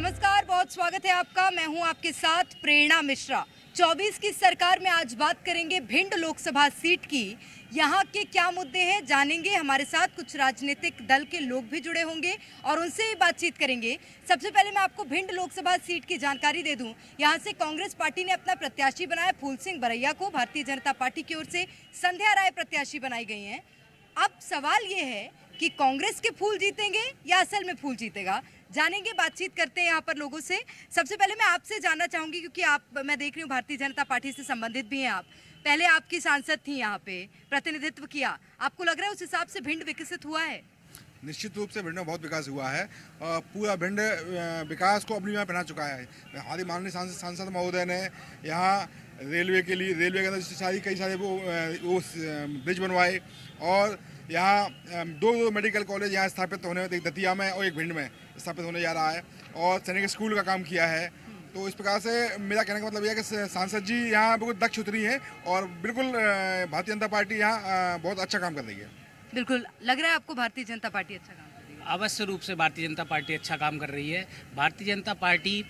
नमस्कार, बहुत स्वागत है आपका। मैं हूं आपके साथ प्रेरणा मिश्रा। 24 की सरकार में आज बात करेंगे भिंड लोकसभा सीट की। यहां के क्या मुद्दे हैं जानेंगे। हमारे साथ कुछ राजनीतिक दल के लोग भी जुड़े होंगे और उनसे ही बातचीत करेंगे। सबसे पहले मैं आपको भिंड लोकसभा सीट की जानकारी दे दूं। यहां से कांग्रेस पार्टी ने अपना प्रत्याशी बनाया फूल सिंह बरैया को। भारतीय जनता पार्टी की ओर से संध्या राय प्रत्याशी बनाई गई हैं। अब सवाल ये है कि कांग्रेस के फूल जीतेंगे या असल में फूल जीतेगा, जानेंगे, बातचीत करते हैं यहाँ पर लोगों से। सबसे पहले मैं आपसे जानना चाहूंगी, क्योंकि आप, मैं देख रही हूँ, भारतीय जनता पार्टी से संबंधित भी हैं आप। पहले आपकी सांसद थी, यहाँ पे प्रतिनिधित्व किया। आपको लग रहा है उस हिसाब से भिंड विकसित हुआ है? निश्चित रूप से भिंड में बहुत विकास हुआ है। पूरा भिंड विकास को अपनी में पहना चुका है। हाल ही माननीय सांसद महोदय ने यहाँ रेलवे के लिए, रेलवे के अंदर कई सारे वो ब्रिज बनवाए और यहाँ दो मेडिकल कॉलेज यहाँ स्थापित होने, एक दतिया में और एक भिंड में स्थापित होने जा रहा है और सैनिक स्कूल का काम किया है। तो इस प्रकार से मेरा कहने का मतलब यह है कि सांसद जी यहाँ बिल्कुल दक्ष उतरी है और बिल्कुल भारतीय जनता पार्टी यहाँ बहुत अच्छा काम कर रही है। बिल्कुल लग रहा है आपको भारतीय जनता पार्टी अच्छा काम कर रही है? अवश्य रूप से भारतीय जनता पार्टी अच्छा काम कर रही है। भारतीय जनता पार्टी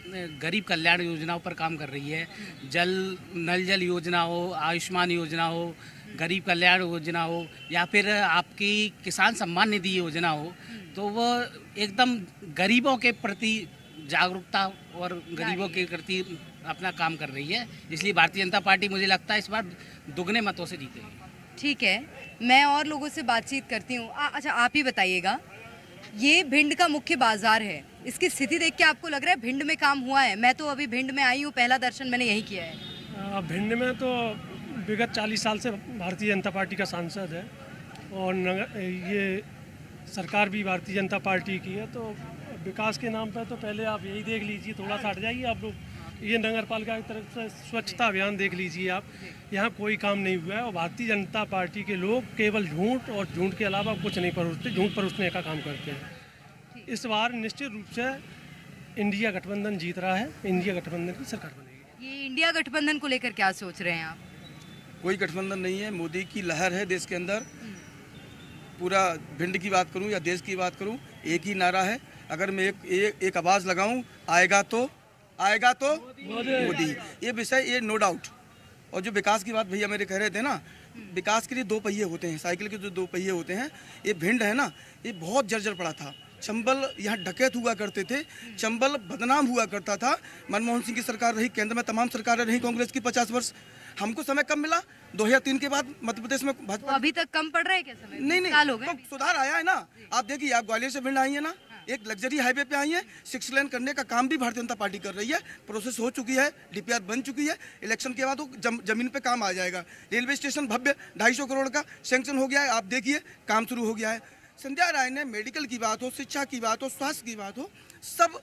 गरीब कल्याण योजनाओं पर काम कर रही है। नल जल योजना हो, आयुष्मान योजना हो, गरीब कल्याण योजना हो या फिर आपकी किसान सम्मान निधि योजना हो, तो वो एकदम गरीबों के प्रति जागरूकता और गरीबों के प्रति अपना काम कर रही है। इसलिए भारतीय जनता पार्टी, मुझे लगता है, इस बार दुगने मतों से जीतेगी। ठीक है, मैं और लोगों से बातचीत करती हूँ। अच्छा, आप ही बताइएगा, ये भिंड का मुख्य बाजार है, इसकी स्थिति देख के आपको लग रहा है भिंड में काम हुआ है? मैं तो अभी भिंड में आई हूँ, पहला दर्शन मैंने यही किया है। भिंड में तो विगत 40 साल से भारतीय जनता पार्टी का सांसद है और ये सरकार भी भारतीय जनता पार्टी की है। तो विकास के नाम पर तो पहले आप यही देख लीजिए, थोड़ा सा हट जाइए आप लोग, ये नगर पालिका की तरफ से स्वच्छता अभियान देख लीजिए आप, यहाँ कोई काम नहीं हुआ है। और भारतीय जनता पार्टी के लोग केवल झूठ और झूठ के अलावा कुछ नहीं परोसते, झूठ परोसने का काम करते हैं। इस बार निश्चित रूप से इंडिया गठबंधन जीत रहा है, इंडिया गठबंधन की सरकार बनेगी। ये इंडिया गठबंधन को लेकर क्या सोच रहे हैं आप? कोई गठबंधन नहीं है, मोदी की लहर है देश के अंदर। पूरा भिंड की बात करूं या देश की बात करूं, एक ही नारा है। अगर मैं एक आवाज़ लगाऊं, आएगा तो मोदी। ये विषय, ये नो डाउट। और जो विकास की बात भैया मेरे कह रहे थे ना, विकास के लिए दो पहिए होते हैं, साइकिल के जो दो पहिए होते हैं, ये भिंड है ना, ये बहुत जर्जर पड़ा था। चंबल यहाँ डकैत हुआ करते थे, चंबल बदनाम हुआ करता था। मनमोहन सिंह की सरकार रही, केंद्र में तमाम सरकारें रही कांग्रेस की 50 वर्ष। हमको समय कम मिला 2003 के बाद मध्य प्रदेश में भाजपा। तो अभी तक कम पड़ रहा है क्या समय? नहीं, साल हो गए, तो सुधार आया है ना। आप देखिए, आप ग्वालियर से भिंड आई है ना, एक लग्जरी हाईवे पे आई है, 6 लेन करने का काम भी भारतीय जनता पार्टी कर रही है। प्रोसेस हो चुकी है, डीपीआर बन चुकी है। इलेक्शन के बाद वो जमीन पे काम आ जाएगा। रेलवे स्टेशन भव्य 250 करोड़ का सैंक्शन हो गया है, आप देखिए काम शुरू हो गया है। संध्या राय ने मेडिकल की बात हो, शिक्षा की बात हो, स्वास्थ्य की बात हो, सब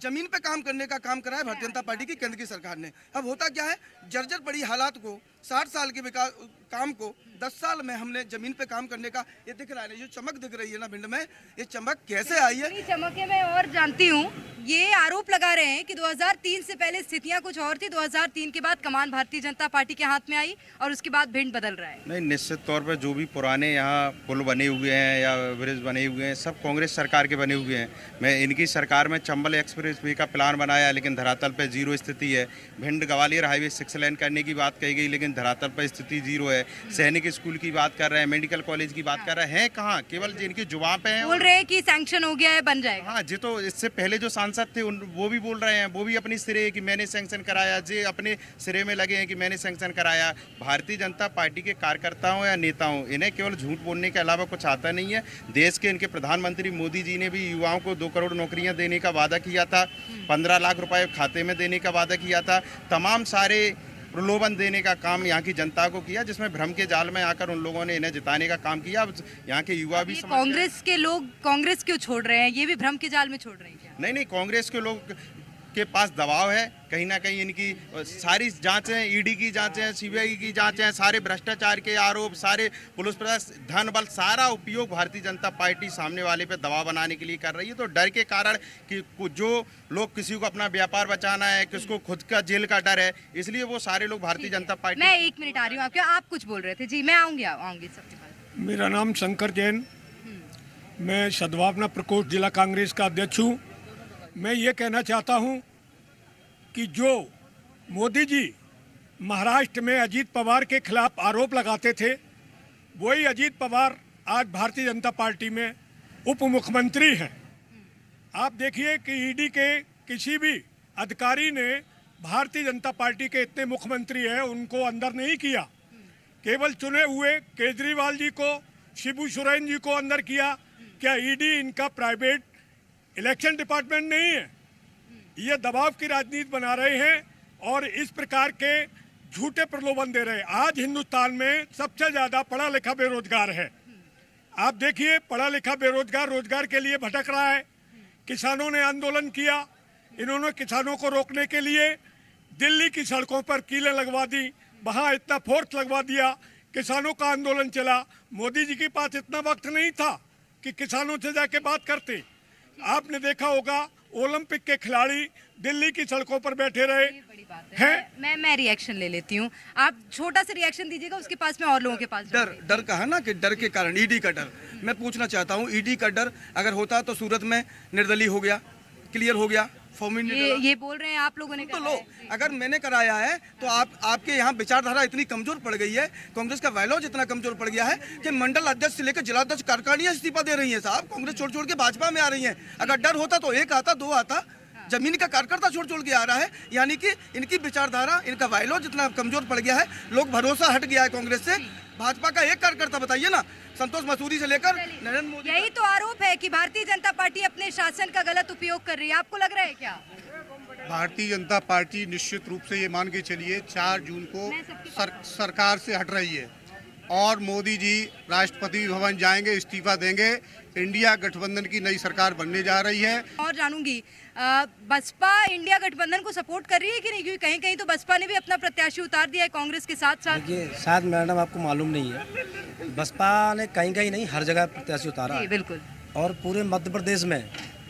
जमीन पे काम करने का काम करा है भारतीय जनता पार्टी की केंद्र की सरकार ने। अब होता क्या है, जर्जर पड़ी हालात को, 60 साल के विकास काम को 10 साल में हमने जमीन पे काम करने का, ये दिख रहा है। जो चमक दिख रही है ना भिंड में, ये चमक कैसे आई है? चमक है, मैं और जानती हूँ। ये आरोप लगा रहे हैं कि 2003 से पहले स्थितियां कुछ और थी, 2003 के बाद कमान भारतीय जनता पार्टी के हाथ में आई और उसके बाद भिंड बदल रहा है। नहीं, निश्चित तौर पर जो भी पुराने यहाँ पुल बने हुए हैं या ब्रिज बने हुए हैं, सब कांग्रेस सरकार के बने हुए हैं। मैं इनकी सरकार में चंबल एक्सप्रेस वे का प्लान बनाया, लेकिन धरातल पर जीरो स्थिति है। भिंड ग्वालियर हाईवे 6 लेन करने की बात कही गई, लेकिन धरातल पर स्थिति जीरो है। सैनिक स्कूल की बात कर रहे हैं, मेडिकल कॉलेज की बात कर रहे हैं, कहाँ? केवल जिनकी जुबान पे है बोल रहे हैं कि सैंक्शन हो गया है, बन जाएगा। हाँ जी, तो इससे पहले जो सांसद थे वो भी बोल रहे हैं, वो भी अपनी सिरे कि मैंने सैंक्शन कराया, जे अपने सिरे में लगे हैं कि मैंने सैंक्शन कराया। भारतीय जनता पार्टी के कार्यकर्ताओं या नेताओं, इन्हें केवल झूठ बोलने के अलावा कुछ आता नहीं है। देश के इनके प्रधानमंत्री मोदी जी ने भी युवाओं को 2 करोड़ नौकरियां देने का वादा किया था, 15 लाख रुपए खाते में देने का वादा किया था, तमाम सारे प्रलोभन देने का काम यहाँ की जनता को किया, जिसमें भ्रम के जाल में आकर उन लोगों ने इन्हें जिताने का काम किया। अब यहाँ के युवा भी कांग्रेस के लोग कांग्रेस क्यों छोड़ रहे हैं? ये भी भ्रम के जाल में छोड़ रहे हैं क्या? नहीं, कांग्रेस के लोग के पास दबाव है, कहीं ना कहीं इनकी सारी जांचें, ईडी की जांचें, सीबीआई की जांचें, सारे भ्रष्टाचार के आरोप, सारे पुलिस प्रशासन, धन बल, सारा उपयोग भारतीय जनता पार्टी सामने वाले पे दबाव बनाने के लिए कर रही है। तो डर के कारण कि जो लोग, किसी को अपना व्यापार बचाना है, किसको खुद का जेल का डर है, इसलिए वो सारे लोग भारतीय जनता पार्टी। मैं 1 मिनट आ रही हूँ आपके, आप कुछ बोल रहे थे जी, मैं आऊंगी सबके पास। मेरा नाम शंकर जैन, मैं सदभावना प्रकोष्ठ जिला कांग्रेस का अध्यक्ष हूँ मैं ये कहना चाहता हूँ कि जो मोदी जी महाराष्ट्र में अजीत पवार के खिलाफ आरोप लगाते थे, वही अजीत पवार आज भारतीय जनता पार्टी में उप मुख्यमंत्री हैं। आप देखिए कि ईडी के किसी भी अधिकारी ने भारतीय जनता पार्टी के इतने मुख्यमंत्री हैं उनको अंदर नहीं किया, केवल चुने हुए केजरीवाल जी को, शिबू सोरेन जी को अंदर किया। क्या ईडी इनका प्राइवेट इलेक्शन डिपार्टमेंट नहीं है? ये दबाव की राजनीति बना रहे हैं और इस प्रकार के झूठे प्रलोभन दे रहे हैं। आज हिंदुस्तान में सबसे ज़्यादा पढ़ा लिखा बेरोजगार है। आप देखिए, पढ़ा लिखा बेरोजगार रोजगार के लिए भटक रहा है। किसानों ने आंदोलन किया, इन्होंने किसानों को रोकने के लिए दिल्ली की सड़कों पर कीलें लगवा दी, वहाँ इतना फोर्स लगवा दिया, किसानों का आंदोलन चला। मोदी जी के पास इतना वक्त नहीं था कि किसानों से जाके बात करते। आपने देखा होगा ओलंपिक के खिलाड़ी दिल्ली की सड़कों पर बैठे रहे हैं। मैं रिएक्शन ले लेती हूँ, आप छोटा सा रिएक्शन दीजिएगा, उसके पास में और लोगों के पास डर कहा ना कि डर के कारण, ईडी का डर। मैं पूछना चाहता हूँ, ईडी का डर अगर होता तो सूरत में निर्दलीय हो गया, क्लियर हो गया, फॉर्म ये बोल रहे हैं आप लोगों ने तो लो। अगर मैंने कराया है तो आपके यहाँ विचारधारा इतनी कमजोर पड़ गई है, कांग्रेस का वायलॉज इतना कमजोर पड़ गया है कि मंडल अध्यक्ष से लेकर जिलाध्यक्ष कार्यकारिणियां इस्तीफा दे रही हैं साहब। कांग्रेस छोड़ छोड़ के भाजपा में आ रही है। अगर डर होता तो एक आता, दो आता, जमीन का कार्यकर्ता छोड़ छोड़ के आ रहा है। यानी कि इनकी विचारधारा, इनका वायलॉज इतना कमजोर पड़ गया है, लोग भरोसा हट गया है कांग्रेस से। भाजपा का एक कार्यकर्ता बताइए ना, संतोष मसूरी से लेकर नरेंद्र मोदी। यही तो आरोप है कि भारतीय जनता पार्टी अपने शासन का गलत उपयोग कर रही है। आपको लग रहा है क्या? भारतीय जनता पार्टी निश्चित रूप से ये मान के चलिए 4 जून को सरकार से हट रही है और मोदी जी राष्ट्रपति भवन जाएंगे, इस्तीफा देंगे, इंडिया गठबंधन की नई सरकार बनने जा रही है। और जानूंगी बसपा इंडिया गठबंधन को सपोर्ट कर रही है कि नहीं, क्योंकि कहीं कहीं तो बसपा ने भी अपना प्रत्याशी उतार दिया है कांग्रेस के साथ साथ। देखिए शायद मैडम आपको मालूम नहीं है, बसपा ने कहीं कहीं नहीं हर जगह प्रत्याशी उतारा है। बिल्कुल। और पूरे मध्य प्रदेश में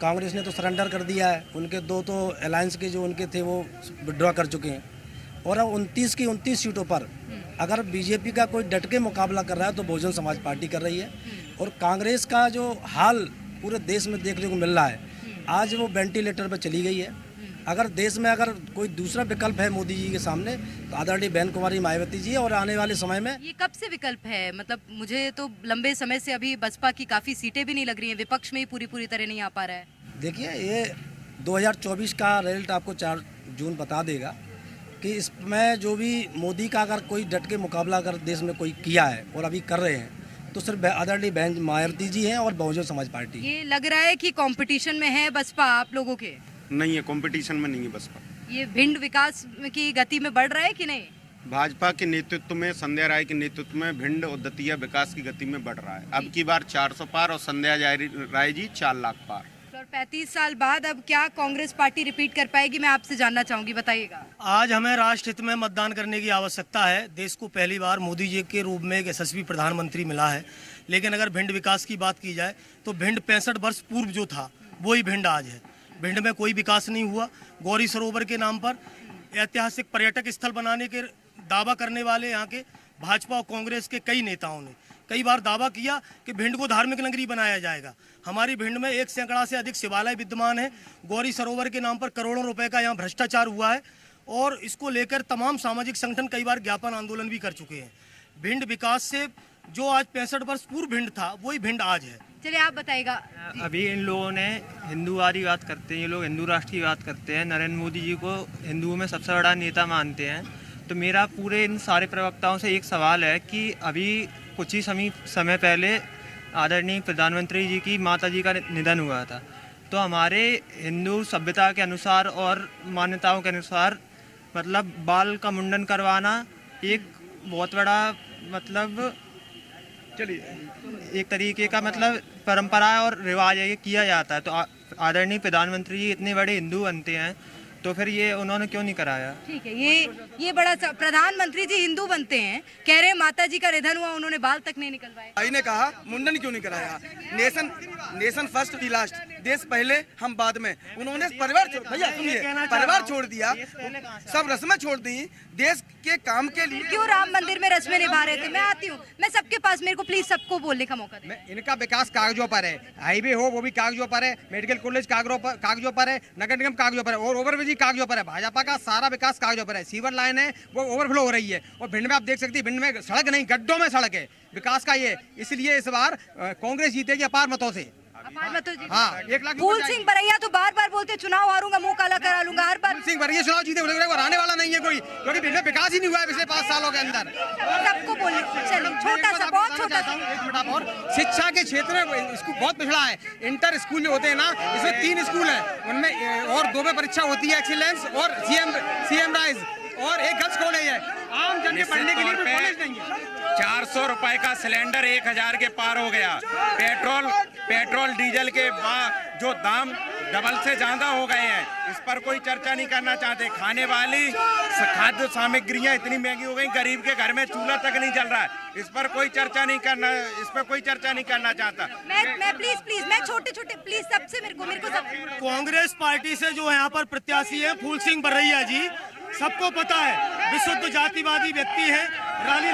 कांग्रेस ने तो सरेंडर कर दिया है, उनके 2 तो अलायंस के जो उनके थे वो विड्रॉ कर चुके हैं। और अब 29 की 29 सीटों पर अगर बीजेपी का कोई डट के मुकाबला कर रहा है तो बहुजन समाज पार्टी कर रही है। और कांग्रेस का जो हाल पूरे देश में देखने को मिल रहा है, आज वो वेंटिलेटर पर चली गई है। अगर देश में अगर कोई दूसरा विकल्प है मोदी जी के सामने तो आदरणीय बहन कुमारी मायावती जी है। और आने वाले समय में ये कब से विकल्प है? मतलब मुझे तो लंबे समय से अभी बसपा की काफ़ी सीटें भी नहीं लग रही हैं, विपक्ष में ही पूरी तरह नहीं आ पा रहा है। देखिए ये 2024 का रिजल्ट आपको 4 जून बता देगा कि इसमें जो भी मोदी का अगर कोई डट के मुकाबला अगर देश में कोई किया है और अभी कर रहे हैं तो सिर्फ आदरणीय बहन मायावती जी हैं और बहुजन समाज पार्टी। ये लग रहा है कि कंपटीशन में है बसपा आप लोगों के? नहीं है, कंपटीशन में नहीं है बसपा। ये भिंड विकास की गति में बढ़ रहा है कि नहीं? भाजपा के नेतृत्व में, संध्या राय के नेतृत्व में भिंड और दतिया विकास की गति में बढ़ रहा है। अब की बार 400 पार और संध्या राय जी 4 लाख पार। और 35 साल बाद अब क्या कांग्रेस पार्टी रिपीट कर पाएगी, मैं आपसे जानना चाहूंगी, बताइएगा। आज हमें राष्ट्र हित में मतदान करने की आवश्यकता है। देश को पहली बार मोदी जी के रूप में एक यशस्वी प्रधानमंत्री मिला है। लेकिन अगर भिंड विकास की बात की जाए तो भिंड 65 वर्ष पूर्व जो था वही भिंड आज है। भिंड में कोई विकास नहीं हुआ। गौरी सरोवर के नाम पर ऐतिहासिक पर्यटक स्थल बनाने के दावा करने वाले यहाँ के भाजपा और कांग्रेस के कई नेताओं ने कई बार दावा किया कि भिंड को धार्मिक नगरी बनाया जाएगा। हमारी भिंड में 1 सैकड़ा से अधिक शिवालय विद्यमान है। गौरी सरोवर के नाम पर करोड़ों रुपए का यहाँ भ्रष्टाचार हुआ है और इसको लेकर तमाम सामाजिक संगठन कई बार ज्ञापन आंदोलन भी कर चुके हैं। भिंड विकास से जो आज 65 वर्ष पूर्व भिंड था वही भिंड आज है। चलिए आप बताइएगा। अभी इन लोगों ने हिंदूवादी बात करते हैं, ये लोग हिंदू राष्ट्र की बात करते हैं, नरेंद्र मोदी जी को हिंदुओं में सबसे बड़ा नेता मानते हैं। तो मेरा पूरे इन सारे प्रवक्ताओं से एक सवाल है कि अभी कुछ ही समय पहले आदरणीय प्रधानमंत्री जी की माता जी का निधन हुआ था। तो हमारे हिंदू सभ्यता के अनुसार और मान्यताओं के अनुसार मतलब बाल का मुंडन करवाना एक बहुत बड़ा मतलब चलिए एक तरीके का मतलब परंपरा और रिवाज है, ये किया जाता है। तो आदरणीय प्रधानमंत्री जी इतने बड़े हिंदू बनते हैं तो फिर ये उन्होंने क्यों नहीं कराया? ठीक है, ये बड़ा प्रधानमंत्री जी हिंदू बनते हैं, कह रहे हैं माता जी का निधन हुआ उन्होंने बाल तक नहीं निकलवाए। भाई ने कहा मुंडन क्यों नहीं कराया? नेशन फर्स्ट वी लास्ट, देश पहले हम बाद में। उन्होंने परिवार भैया सुनिए, परिवार छोड़ दिया, सब रस्में छोड़ दी देश के काम के लिए। क्यों राम मंदिर में रस्में निभा रहे थे? मैं आती हूँ, मैं सबके पास, मेरे को प्लीज सबको बोलने का मौका दें। इनका विकास कागजों पर है, हाईवे हो वो भी कागजों पर है, मेडिकल कॉलेज कागजों पर है, नगर निगम कागजों पर है और ओवरब्रिज कागजों पर है। भाजपा का सारा विकास कागजों पर है। सीवर लाइन है वो ओवरफ्लो हो रही है और भिंड में आप देख सकते हैं, भिंड में सड़क नहीं, गड्ढों में सड़क है। विकास का ये, इसलिए इस बार कांग्रेस जीतेगी अपार मतों से। हाँ, 1 लाख। फूल सिंह बरैया तो बार बार बोलते चुनाव हारूंगा, मुंह काला करा लूंगा हर बार। सिंह बरैया चुनाव जीते और आने वाला नहीं है कोई, क्योंकि भिंड में विकास ही नहीं हुआ है पिछले 5 सालों के अंदर। सबको बोलने, चलिए छोटा सा, बहुत छोटा सा। और शिक्षा के क्षेत्र में स्कूल बहुत पिछड़ा है। इंटर स्कूल जो होते हैं ना, इसमें 3 स्कूल है, उनमें और 2 में परीक्षा होती है, एक्सीलेंस और सीएम राइज, और एक गर्ल्स कॉलेज है। आम जन के पढ़ने के लिए कोई कॉलेज नहीं है। 400 रुपए का सिलेंडर 1000 के पार हो गया। पेट्रोल डीजल के जो दाम डबल से ज्यादा हो गए हैं, इस पर कोई चर्चा नहीं करना चाहते। खाने वाली खाद्य सामग्रियां इतनी महंगी हो गई, गरीब के घर में चूल्हा तक नहीं जल रहा है। इस पर कोई चर्चा नहीं करना चाहता। मैं प्लीज मैं छोटे प्लीज सबसे मेरे को सब। कांग्रेस पार्टी से जो यहाँ पर प्रत्याशी है फूल सिंह बरैया जी, सबको पता है विशुद्ध जातिवादी व्यक्ति है। रानी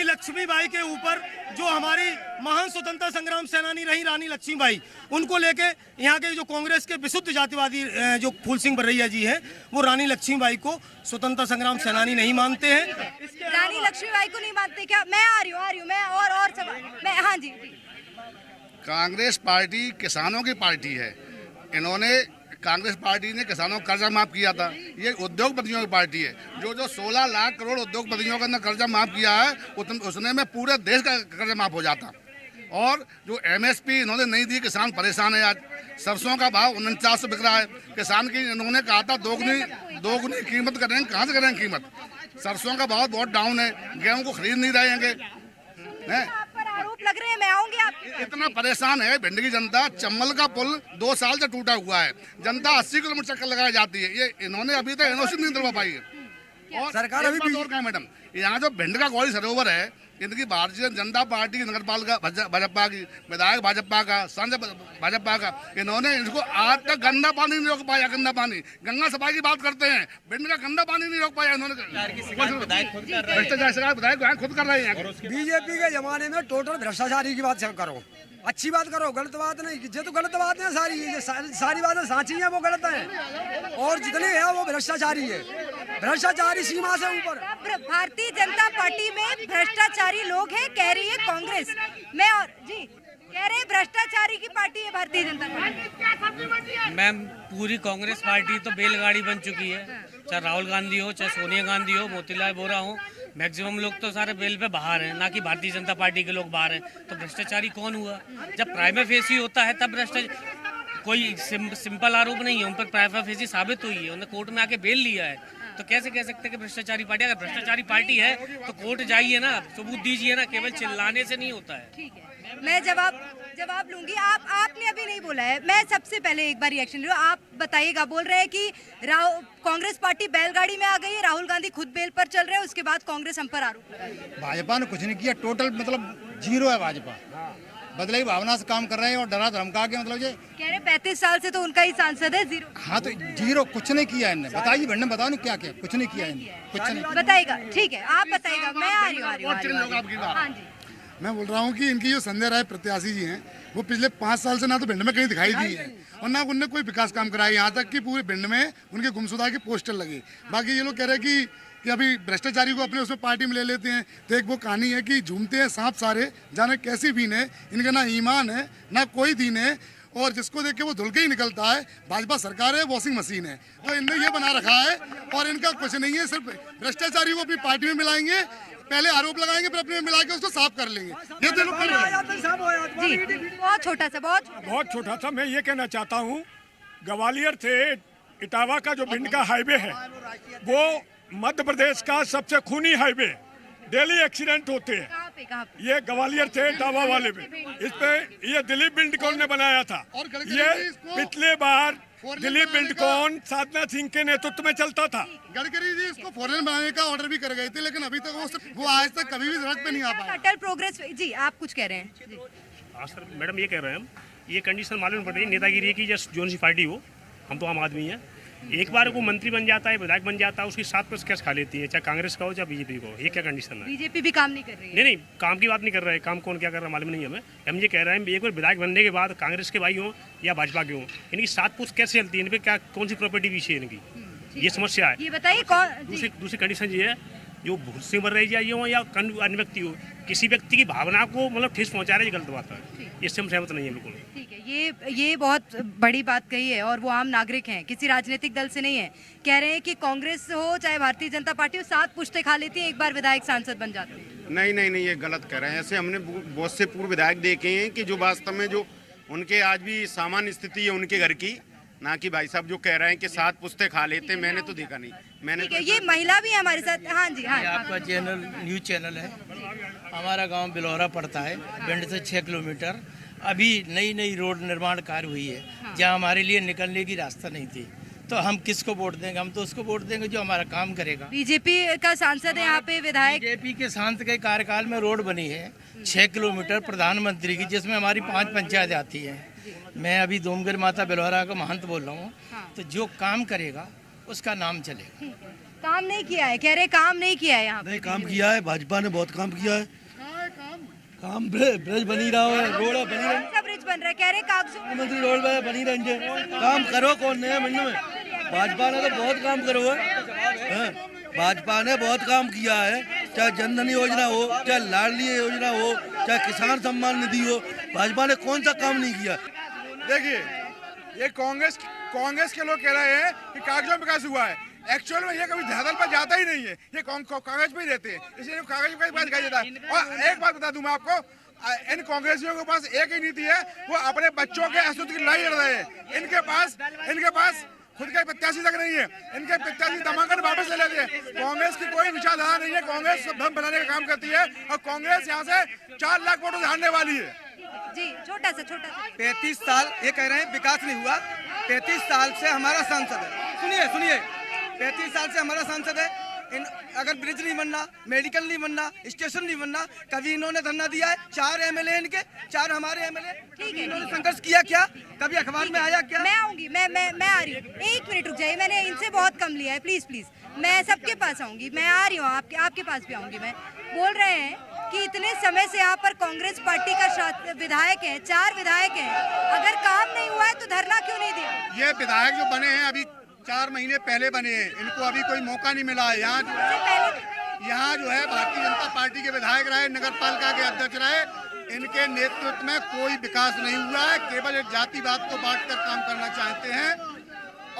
लक्ष्मीबाई के ऊपर जो हमारी महान स्वतंत्रता संग्राम सेनानी रही रानी लक्ष्मीबाई, उनको लेके यहाँ के जो कांग्रेस के विशुद्ध जातिवादी जो फूल सिंह बरैया जी हैं, वो रानी लक्ष्मीबाई को स्वतंत्रता संग्राम सेनानी नहीं मानते हैं। रानी लक्ष्मीबाई को नहीं मानते क्या? मैं आ रही हूँ मैं और सवाल मैं, हाँ जी। कांग्रेस पार्टी किसानों की पार्टी है। कांग्रेस पार्टी ने किसानों का कर्जा माफ किया था। ये उद्योगपतियों की पार्टी है। जो 16 लाख करोड़ उद्योगपतियों का कर्जा माफ किया है, उसने में पूरे देश का कर्जा माफ हो जाता। और जो MSP इन्होंने नहीं दी, किसान परेशान है। आज सरसों का भाव 49 बिक रहा है। किसान की इन्होंने कहा था दोगुनी कीमत करेंगे, कहाँ से करेंगे कीमत? सरसों का भाव बहुत डाउन है, गेहूं को खरीद नहीं रहेंगे। आरोप लग रहे हैं, मैं आऊंगी आप। इतना परेशान है भिंड की जनता। चम्बल का पुल 2 साल से टूटा हुआ है, जनता 80 किलोमीटर चक्कर लगाई जाती है। ये इन्होंने अभी तक NOC नहीं दिलवा पाई है। और सरकार अभी भी और क्या मैडम, यहाँ जो भिंड का गौरी सरोवर है, इनकी भारतीय जनता पार्टी की नगरपालिका भाजपा की, विधायक भाजपा का, सांसद भाजपा का, इन्होंने इसको आज तक गंदा पानी नहीं रोक पाया। गंदा पानी, गंगा सफाई की बात करते हैं, भिंड का गंदा पानी नहीं रोक पाया इन्होंने। भ्रष्टाचार विधायक खुद कर रहे हैं। बीजेपी के जमाने में टोटल भ्रष्टाचारी की बात करो, अच्छी बात करो, गलत बात नहीं। ये तो गलत बात है, सारी बातें साची हैं, वो गलत हैं। और जितने हैं वो भ्रष्टाचारी है, भ्रष्टाचारी सीमा से ऊपर। भारतीय जनता पार्टी में भ्रष्टाचारी लोग हैं, कह रही है कांग्रेस। मैं और जी कह रहे भ्रष्टाचारी की पार्टी है भारतीय जनता पार्टी। मैम, पूरी कांग्रेस पार्टी तो बैलगाड़ी बन चुकी है। चाहे राहुल गांधी हो, चाहे सोनिया गांधी हो, मोतीलाल वोरा हो, मैक्सिमम लोग तो सारे बेल पे बाहर हैं, ना कि भारतीय जनता पार्टी के लोग बाहर हैं। तो भ्रष्टाचारी कौन हुआ? जब प्राइमा फेसी होता है तब भ्रष्टाचार। कोई सिंपल आरोप नहीं है, उन पर प्राइमा फेसी साबित हुई है, उन्होंने कोर्ट में आके बेल लिया है। तो कैसे कह सकते हैं कि भ्रष्टाचारी पार्टी? अगर भ्रष्टाचारी पार्टी है तो कोर्ट जाइए ना, सबूत दीजिए ना, केवल चिल्लाने से नहीं होता है। ठीक है, मैं जवाब लूंगी। आपने अभी नहीं बोला है, मैं सबसे पहले एक बार रिएक्शन लूँ। आप बताइएगा, बोल रहे हैं कि कांग्रेस पार्टी बैलगाड़ी में आ गई है, राहुल गांधी खुद बेल पर चल रहे हैं, उसके बाद कांग्रेस हम पर आरोप लगा रही है। भाजपा ने कुछ नहीं किया, टोटल मतलब 0 है। भाजपा बदले की भावना से काम कर रहे हैं और डरा धमका के मतलब ये कह रहे 35 साल से तो उनका ही सांसद है, 0। हाँ तो 0 कुछ नहीं किया इनने। बताइए भिंड में, बताओ नहीं क्या किया, कुछ नहीं किया इन्हें, कुछ नहीं बताइएगा। ठीक है, आप बताइएगा, मैं आ रही हूँ। हाँ जी, मैं बोल रहा हूँ कि इनकी जो संजय राय प्रत्याशी जी हैं, वो पिछले 5 साल से ना तो भिंड में कहीं दिखाई दी है और ना उनने कोई विकास काम कराया। यहाँ तक कि पूरे भिंड में उनके गुमशुदा के पोस्टर लगे। बाकी ये लोग कह रहे हैं कि अभी भ्रष्टाचारी को अपने उसमें पार्टी में ले लेते हैं। तो एक वो कहानी है कि झूमते हैं सांप सारे, जाने कैसी बीन है, इनका ना ईमान है ना कोई दीन है, और जिसको देख के वो धुल के ही निकलता है। भाजपा सरकार है, वॉशिंग मशीन है, तो इनने ये बना रखा है। और इनका कुछ नहीं है, सिर्फ भ्रष्टाचारी को अपनी पार्टी में मिलाएंगे, पहले आरोप लगाएंगे, फिर अपने में मिला के उसको साफ कर लेंगे। ये तो लोग बहुत छोटा सा मैं ये कहना चाहता हूँ, ग्वालियर से इटावा का जो भिंड का हाईवे है, वो मध्य प्रदेश का सबसे खूनी हाईवे, डेली एक्सीडेंट होते हैं। कहाँ पे? ये ग्वालियर से इटावा वाले पे, इस पे ये दिलीप बिल्डकॉन ने बनाया था। ये पिछले बार दिलीप बिल्डकॉन साधना सिंह के नेतृत्व में चलता था। गडकरी जी इसको फॉरन बनाने का ऑर्डर भी कर गए थे, लेकिन अभी तक वो आज तक कभी भी सड़क पे नहीं आ पाया। अटल प्रोग्रेस जी, आप कुछ कह रहे हैं? हाँ सर, मैडम ये कह रहे हैं हम ये कंडीशन मालूम पड़ रही है नेतागिरी की, जैसे जोन सी पार्टी हो, हम तो आम आदमी हैं, एक बार वो मंत्री बन जाता है, विधायक बन जाता है, उसकी 7+ कैसे खा लेती है, चाहे कांग्रेस का हो चाहे बीजेपी का हो। ये क्या कंडीशन है? बीजेपी भी काम नहीं कर रही है। नहीं, काम की बात नहीं कर रहे हैं, काम कौन क्या कर रहा है मालूम नहीं हमें। हम ये कह रहे हैं एक बार विधायक बनने के बाद कांग्रेस के भाई हों या भाजपा के हों, इनकी 7 कैसे चलती है, इन पर क्या कौन सी प्रॉपर्टी पीछे है इनकी, ये समस्या है। ये बताइए कौन दूसरी कंडीशन ये है, जो भूत से मर रही जाइए हो या अन्य व्यक्ति हो, किसी व्यक्ति की भावना को मतलब ठेस पहुंचा रहे, ये गलत बात है, इससे हम सहमत नहीं है बिल्कुल। ठीक है, ये बहुत बड़ी बात कही है, और वो आम नागरिक हैं, किसी राजनीतिक दल से नहीं है। कह रहे हैं कि कांग्रेस हो चाहे भारतीय जनता पार्टी हो, 7 पुश्ते खा लेती है, एक बार विधायक सांसद बन जाते हैं। नहीं, ये गलत कह रहे हैं। ऐसे हमने बहुत से पूर्व विधायक देखे हैं कि जो वास्तव में जो उनके आज भी सामान्य स्थिति है उनके घर की, ना कि भाई साहब जो कह रहे हैं कि 7 पुश्ते खा लेते, मैंने तो देखा नहीं। मैंने ठीक है, ये महिला भी है हमारे साथ। हाँ जी, हाँ। आपका चैनल न्यूज़ चैनल है। हमारा गांव बिलौरा पड़ता है, भिंड से 6 किलोमीटर। अभी नई रोड निर्माण कार्य हुई है, जहां हमारे लिए निकलने की रास्ता नहीं थी, तो हम किसको वोट देंगे? हम तो उसको वोट देंगे जो हमारा काम करेगा। बीजेपी का सांसद है यहाँ पे, विधायक। बीजेपी के सांसद के कार्यकाल में रोड बनी है 6 किलोमीटर प्रधानमंत्री की, जिसमें हमारी 5 पंचायत आती है। मैं अभी दोमगिर माता बिलौरा का महंत बोल रहा हूँ। तो जो काम करेगा उसका नाम चलेगा। काम नहीं किया है, कह रहे काम नहीं किया है यहाँ। नहीं, काम किया है, भाजपा ने बहुत काम किया है। काम ब्रिज बनी रहा है, रोड बनी रही है, ब्रिज बन रहा है, कह रहे कागजों मंत्री रोड बनी रही है। काम करो कौन नहीं है मंडी में? भाजपा ने तो बहुत काम करो है, भाजपा ने बहुत काम किया है, चाहे जनधन योजना हो, चाहे लाडली योजना हो, चाहे किसान सम्मान निधि हो, भाजपा ने कौन सा काम नहीं किया? देखिए, ये कांग्रेस के लोग कह रहे हैं कि कागजों में विकास हुआ है। एक्चुअल में ये कभी धरातल पर जाता ही नहीं है, ये कागज पे ही रहते हैं, इसलिए कागज पे बात दिखाई देता है। और एक बात बता दूं मैं आपको, इन कांग्रेसियों के पास एक ही नीति है, वो अपने बच्चों के अस्तित्व की लड़ाई लड़ रहे हैं। इनके पास खुद का प्रत्याशी तक नहीं है, इनके प्रत्याशी दमाकर वापस ले लेते हैं। कांग्रेस की कोई विचारधारा नहीं है, कांग्रेस भ्रम बनाने का काम करती है, और कांग्रेस यहाँ से 4 लाख वोटों से हारने वाली है। जी, छोटा सा 35 साल ये कह रहे हैं विकास नहीं हुआ। 35 साल से हमारा सांसद है, सुनिए 35 साल से हमारा सांसद है। अगर ब्रिज नहीं बनना, मेडिकल नहीं बनना, स्टेशन नहीं बनना, कभी इन्होंने धरना दिया है? 4 MLA इनके, 4 हमारे MLA। ठीक है, इन्होंने संघर्ष किया क्या? कभी अखबार में आया क्या? मैं आऊंगी, मैं आ रही हूँ। 1 मिनट रुक जाइए, मैंने इनसे बहुत कम लिया है, प्लीज मैं सबके पास आऊंगी, मैं आ रही हूँ, आपके पास भी आऊंगी। मैं बोल रहे हैं कि इतने समय से यहाँ पर कांग्रेस पार्टी का विधायक है, 4 विधायक हैं, अगर काम नहीं हुआ है तो धरना क्यों नहीं दिया? ये विधायक जो बने हैं अभी 4 महीने पहले बने हैं, इनको अभी कोई मौका नहीं मिला है। यहाँ जो है भारतीय जनता पार्टी के विधायक रहे, नगर पालिका के अध्यक्ष रहे, इनके नेतृत्व में कोई विकास नहीं हुआ है, केवल एक जातिवाद को बांटकर काम करना चाहते हैं।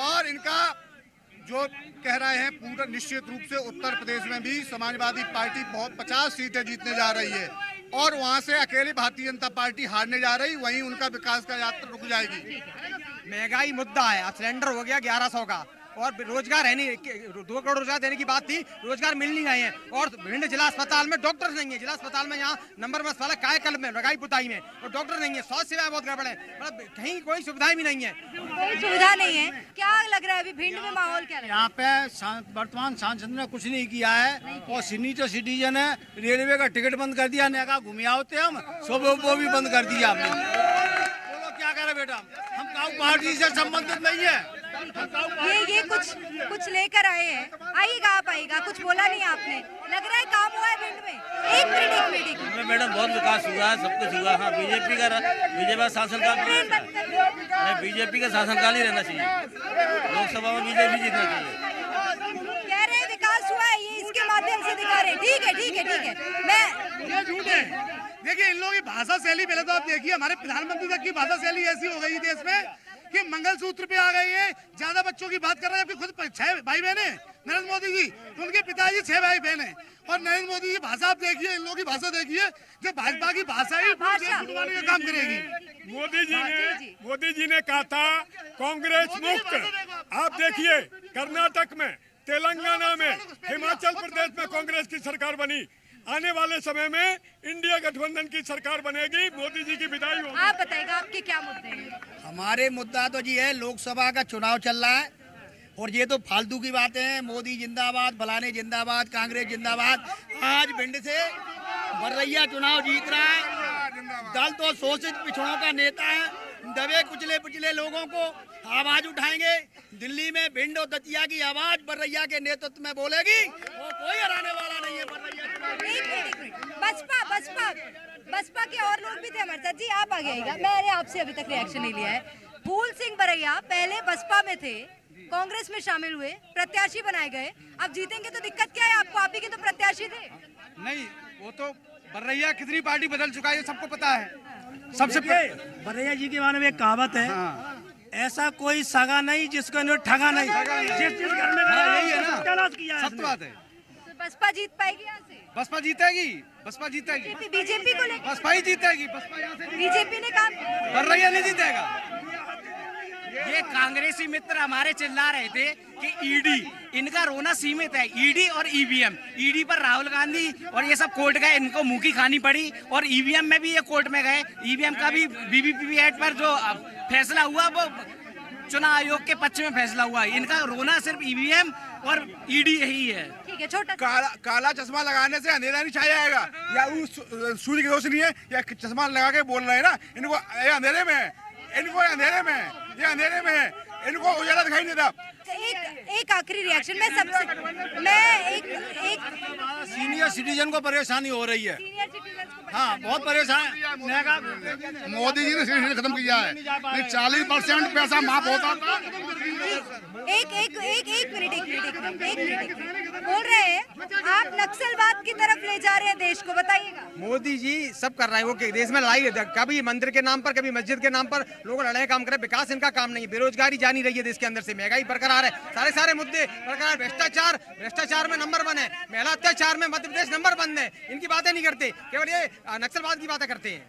और इनका जो कह रहे हैं पूरा निश्चित रूप से उत्तर प्रदेश में भी समाजवादी पार्टी 50 सीटें जीतने जा रही है, और वहाँ से अकेले भारतीय जनता पार्टी हारने जा रही, वहीं उनका विकास का यात्रा रुक जाएगी। महंगाई मुद्दा है, अब सिलेंडर हो गया 1100 का, और रोजगार है नहीं, 2 करोड़ रोजगार देने की बात थी, रोजगार मिल नहीं रहे हैं। और भिंड जिला अस्पताल में डॉक्टर नहीं है, जिला अस्पताल में यहाँ नंबर में अस्पताल कायकल्प में, रगाई पुताई में, और डॉक्टर नहीं है, स्वास्थ्य सेवाएं बहुत गड़बड़ है, मतलब कहीं कोई सुविधाएं भी नहीं है। कोई सुविधा नहीं है। क्या लग रहा है अभी भिंड में माहौल क्या लग रहा है? यहाँ पे वर्तमान सांसद ने कुछ नहीं किया है, और सीनियर सिटीजन है, रेलवे का टिकट बंद कर दिया, नेका घूमिया होते हम सब वो भी बंद कर दिया हमने। बोलो क्या करे बेटा, हम काऊ पार्टी से संबंधित नहीं है। ये कुछ लेकर आए हैं, आइएगा आप, आइएगा, कुछ बोला नहीं आपने, लग रहा है काम हुआ है भिंड में। एक मिनट मैडम, बहुत विकास हुआ है, सब कुछ हुआ है। हाँ, बीजेपी का शासनकाल, बीजेपी का शासनकाल ही रहना चाहिए, लोकसभा में बीजेपी जीतना चाहिए। कह रहे हैं विकास हुआ है, ये इसके माध्यम से दिखा रहे हैं। ठीक है, मैं झूठ है। देखिए, इन लोगों की भाषा शैली, पहले तो आप देखिए, हमारे प्रधानमंत्री तक की भाषा शैली ऐसी हो गई देश में कि मंगलसूत्र पे आ गई है, ज्यादा बच्चों की बात कर रहे हैं, जबकि खुद 6 भाई बहन है नरेंद्र मोदी जी, उनके पिताजी 6 भाई बहन है। और नरेंद्र मोदी की भाषा आप देखिए, इन लोगों की भाषा देखिए, जो भाजपा की भाषा ही छुटवाने का काम करेगी। मोदी जी ने कहा था कांग्रेस मुक्त। आप देखिए कर्नाटक में, तेलंगाना में, हिमाचल प्रदेश में कांग्रेस की सरकार बनी। आने वाले समय में इंडिया गठबंधन की सरकार बनेगी, मोदी जी की विदाई होगी। आप बताइएगा आपके क्या मुद्दे हैं? हमारे मुद्दा तो जी है, लोकसभा का चुनाव चल रहा है, और ये तो फालतू की बातें हैं। मोदी जिंदाबाद, फलाने जिंदाबाद, कांग्रेस जिंदाबाद। आज भिंड से बर्रैया चुनाव जीत रहा है, दल तो शोषित पिछड़ों का नेता है, दबे कुचले पिछले लोगों को आवाज उठाएंगे। दिल्ली में भिंड और दतिया की आवाज बरैया के नेतृत्व में बोलेगी और कोई हराने वाला नहीं है बरैया। बसपा बसपा बसपा के और लोग भी थे हमारे साथ। जी आप आगे आइएगा, मैंने आपसे अभी तक रिएक्शन नहीं लिया है। फूल सिंह बरैया पहले बसपा में थे, कांग्रेस में शामिल हुए, प्रत्याशी बनाए गए, अब जीतेंगे तो दिक्कत क्या है आपको? आप ही के तो प्रत्याशी थे। नहीं, वो तो बरैया कितनी पार्टी बदल चुका है ये सबको पता है। सबसे बरैया जी के बारे में एक कहावत है, ऐसा कोई सगा नहीं जिसको इन्होंने ठगा नहीं। जिस घर में यही है ना, तलाश किया सत्य बात है। तो बसपा जीत पाएगी यहाँ से? बसपा जीतेगी, बसपा जीतेगी, बीजेपी को लेकर बसपा ही जीतेगी। बसपा यहाँ से बीजेपी ने कहा बरैया नहीं जीतेगा। ये कांग्रेसी मित्र हमारे चिल्ला रहे थे कि ईडी, इनका रोना सीमित है। ईडी और ईवीएम, ईडी पर राहुल गांधी और ये सब कोर्ट गए, इनको मुंह की खानी पड़ी, और ईवीएम में भी ये कोर्ट में गए। ईवीएम का भी बीबीपीवी एक्ट पर जो फैसला हुआ वो चुनाव आयोग के पक्ष में फैसला हुआ। इनका रोना सिर्फ ईवीएम और ईडी यही है। ठीक है, छोटा काला चश्मा लगाने से अंधेरा नहीं छाया जाएगा, या सूर्य की रोशनी है या चश्मा लगा के बोल रहे हैं ना, इनको ये अंधेरे में है, इनको अंधेरे में है, ये अंधेरे में है, इनको उजाला दिखाई नहीं देता। एक आखिरी रिएक्शन मैं एक सीनियर सिटीजन को परेशानी हो रही है। हाँ, बहुत परेशान। मोदी जी ने सिटीजन खत्म किया है, 40% पैसा माफ होता था। एक मिनट बोल रहे हैं आप नक्सलवाद की तरफ ले जा रहे हैं देश को, बताइएगा। मोदी जी सब कर रहा है, वो देश में लड़ाई है, कभी मंदिर के नाम पर, कभी मस्जिद के नाम पर लोग लड़ाई काम कर रहे हैं। विकास इनका काम नहीं है, बेरोजगारी जानी रही है देश के अंदर से, महंगाई बरकरार है, सारे मुद्दे बरकरार। भ्रष्टाचार में नंबर 1 है, महिला अत्याचार में मध्य प्रदेश नंबर 1 है। इनकी बातें नहीं करते, केवल ये नक्सलवाद की बातें करते हैं।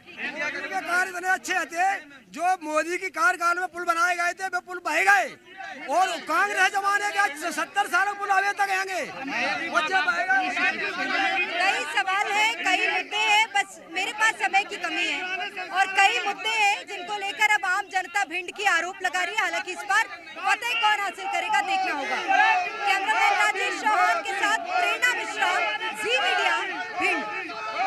कार्य इतने अच्छे थे, जो मोदी की कार्यकाल में पुल बनाए गए थे वे पुल बह गए, और कांग्रेस जमाने के 70 सालों पुल अभी तक आएंगे। कई सवाल है, कई मुद्दे हैं, बस मेरे पास समय की कमी है, और कई मुद्दे हैं जिनको लेकर अब आम जनता भिंड की आरोप लगा रही है। हालांकि इस बार फतेह कौन हासिल करेगा देखना होगा।